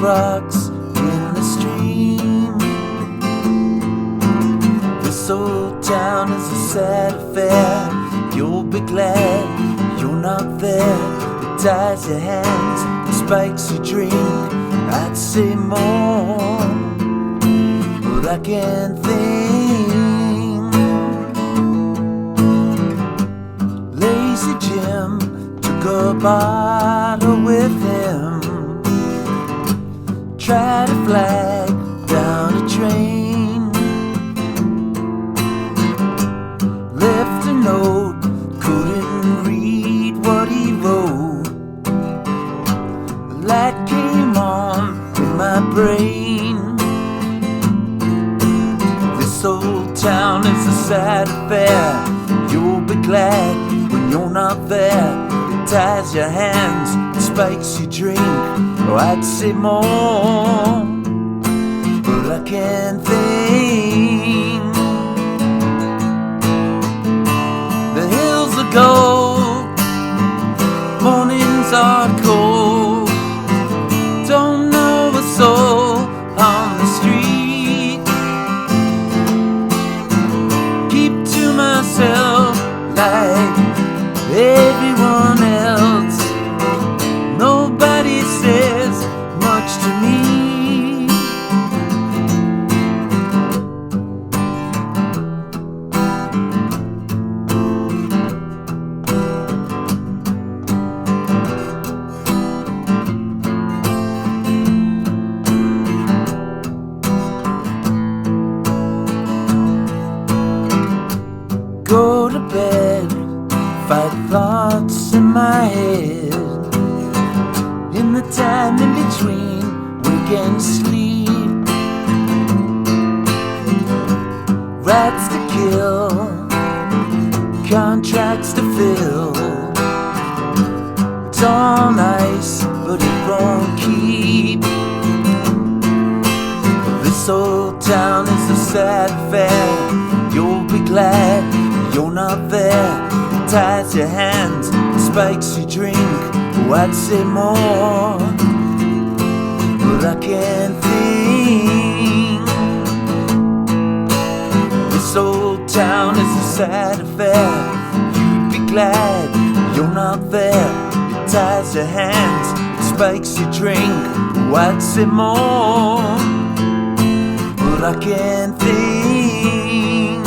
rocks in the stream. This old town is a sad affair. You'll be glad you're not there. It ties your hands, it spikes your drink. I'd say more, but I can't think. Lazy Jim took a bottle with him, tried to flag down a train, left a note, couldn't read what he wrote. The light came on in my brain. This old town is a sad affair. You'll be glad when you're not there. It ties your hands, it spikes your drink. Oh, I'd say more, but I can't think. The hills are gold, mornings are cold. Don't know a soul on the street. Keep to myself like everyone else. Nobody says much to me. Go to bed, fight thoughts in my head. In the time in between wake and sleep, rats to kill, contracts to fill. It's all nice, but it won't keep. This old town is a sad affair. You'll be glad you're not there. It ties your hands, it spikes your drink. Oh, I'd say more, but I can't think. This old town is a sad affair. You'd be glad you're not there. It ties your hands, it spikes your drink. Oh, I'd say more, but I can't think.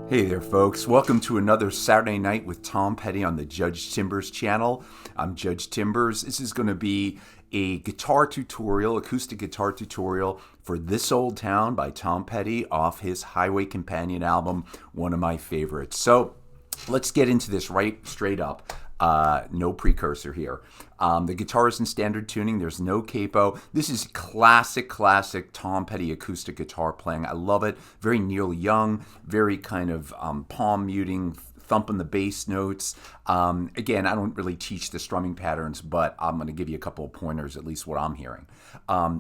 Hey there, folks. Welcome to another Saturday Night with Tom Petty on the Judge Timbers channel. I'm Judge Timbers. This is going to be a guitar tutorial, acoustic guitar tutorial for This Old Town by Tom Petty off his Highway Companion album, one of my favorites. So let's get into this right straight up. No precursor here. The guitar is in standard tuning. There's no capo. This is classic Tom Petty acoustic guitar playing. I love it. Very Neil Young, very kind of palm muting, thumping the bass notes. Again, I don't really teach the strumming patterns, but I'm going to give you a couple of pointers, at least what I'm hearing.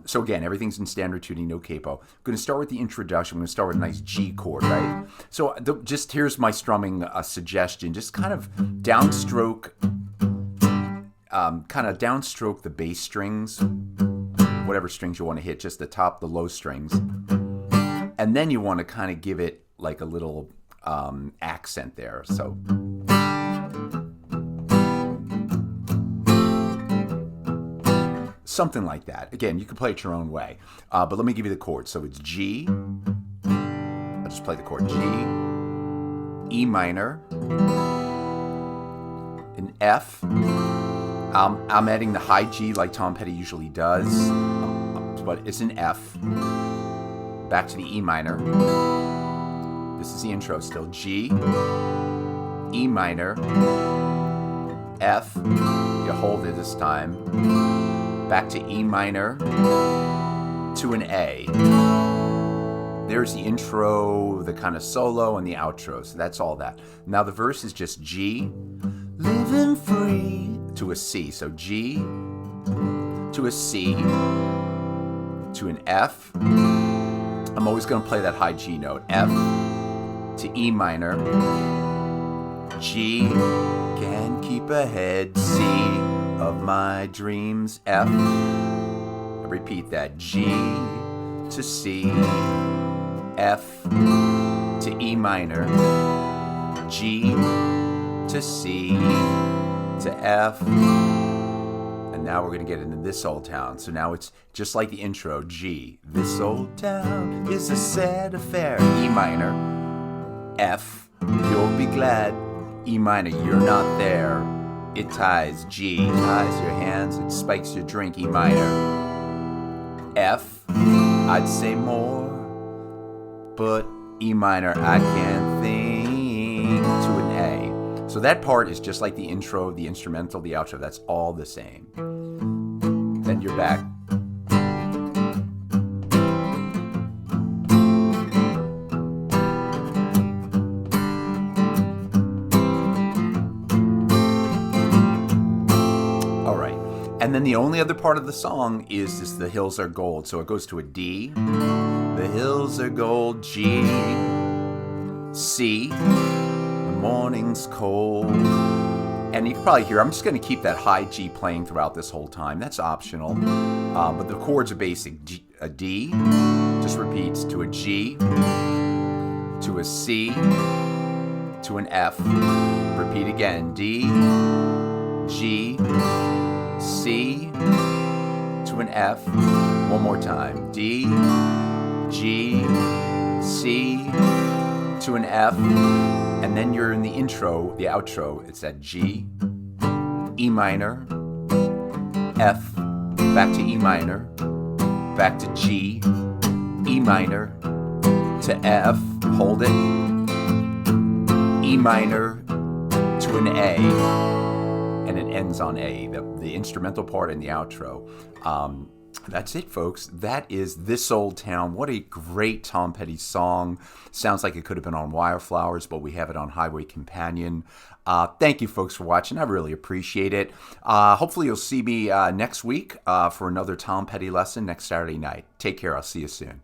So again, everything's in standard tuning, no capo. I'm going to start with the introduction. I'm going to start with a nice G chord, right? So just here's my strumming suggestion. Just kind of downstroke, the bass strings, whatever strings you want to hit, just the top, the low strings. And then you want to kind of give it like a little accent there. So something like that. Again, you can play it your own way. But let me give you the chords. So it's G. I'll just play the chord G, E minor, an F. I'm adding the high G like Tom Petty usually does, but it's an F. Back to the E minor. This is the intro still. G, E minor, F. You hold it this time. Back to E minor to an A. There's the intro, the kind of solo, and the outro. So that's all that. Now the verse is just G. Living free, to a C. So G to a C to an F. I'm always going to play that high G note. F to E minor. G, can't keep ahead. C of my dreams. F. I repeat that. G to C. F to E minor. G to C to F. And now we're going to get into This Old Town. So now it's just like the intro. G. This old town is a sad affair. E minor. F. You'll be glad. E minor. You're not there. It ties. G. Ties your hands. It spikes your drink. E minor. F. I'd say more. But E minor. I can't think. To an A. So that part is just like the intro, the instrumental, the outro. That's all the same. Then you're back. All right. And then the only other part of the song is this, The Hills Are Gold. So it goes to a D. The hills are gold. G. C. The morning's cold. And you can probably hear, I'm just going to keep that high G playing throughout this whole time. That's optional. But the chords are basic. G, a D, just repeats to a G, to a C, to an F. Repeat again. D, G, C, to an F. One more time. D, G, C, to an F. And then you're in the intro, the outro. It's at G, E minor, F, back to E minor, back to G, E minor, to F, hold it, E minor, to an A, and it ends on A, the instrumental part and the outro. That's it, folks. That is This Old Town. What a great Tom Petty song. Sounds like it could have been on Wildflowers, but we have it on Highway Companion. Thank you, folks, for watching. I really appreciate it. Hopefully you'll see me next week for another Tom Petty lesson next Saturday night. Take care. I'll see you soon.